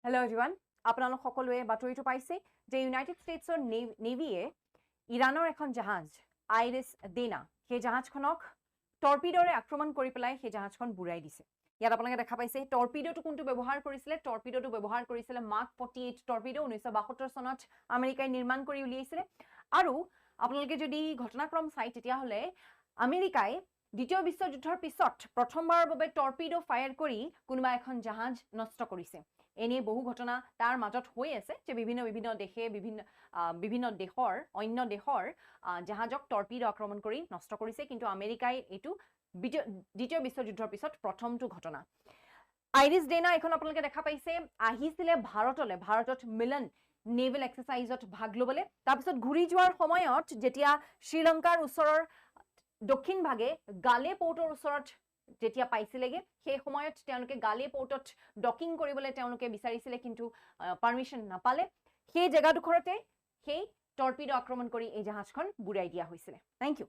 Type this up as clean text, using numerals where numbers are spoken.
Hello' everyone, আপোনালোক সকলোৱে বাতৰিটো পাইছে যে ইউনাইটেড ষ্টেটছৰ নেভিয়ে ইৰাণৰ এখন জাহাজ আইৰিছ ডেনা সেই জাহাজখনক টৰ্পিডোৰে আক্ৰমণ কৰি পেলাই সেই জাহাজখন বুৰাই দিছে। ইয়াত আপোনালোকে দেখা পাইছে টৰ্পিডোটো কোনটো ব্যৱহাৰ কৰিছিলে। টৰ্পিডোটো ব্যৱহাৰ কৰিছিলে মাৰ্ক 48 টৰ্পিডো 1972 চনত আমেৰিকাই নিৰ্মাণ কৰি উলিয়াইছিলে। আৰু আপোনালোকে যদি ঘটনাক্ৰম চাই তেতিয়াহ'লে আমেৰিকাই দ্বিতীয় বিশ্বযুদ্ধৰ পিছত প্ৰথমবাৰৰ বাবে টৰ্পিডো ফায়াৰ কৰি কোনোবা এখন জাহাজ নষ্ট কৰিছে। এনে বহু ঘটনা তাৰ মাজত হৈ আছে যে বিভিন্ন দেশে বিভিন্ন দেশৰ অন্য দেশৰ জাহাজক টৰ্পিডো আক্ৰমণ কৰি নষ্ট কৰিছে, কিন্তু আমেৰিকাই এইটো দ্বিতীয় বিশ্বযুদ্ধৰ পিছত প্ৰথমটো ঘটনা। আইৰিছ ডেনা এখন আপোনালোকে দেখা পাইছে আহিছিলে ভাৰতত মিলন নেভেল এক্সাৰচাইজত ভাগ ল'বলৈ। তাৰপিছত ঘূৰি যোৱাৰ সময়ত যেতিয়া শ্ৰীলংকাৰ ওচৰৰ দক্ষিণ ভাগে গালে পোৰ্টৰ ওচৰত যেতিয়া পাইছিলেগে সেই সময়ত তেওঁলোকে গালে পোৰ্টত ডকিং কৰিবলৈ তেওঁলোকে বিচাৰিছিলে, কিন্তু পাৰ্মিশ্যন নাপালে। সেই জেগাডোখৰতে সেই টৰ্পিডো আক্ৰমণ কৰি এই জাহাজখন বুৰাই দিয়া হৈছিলে। Thank U.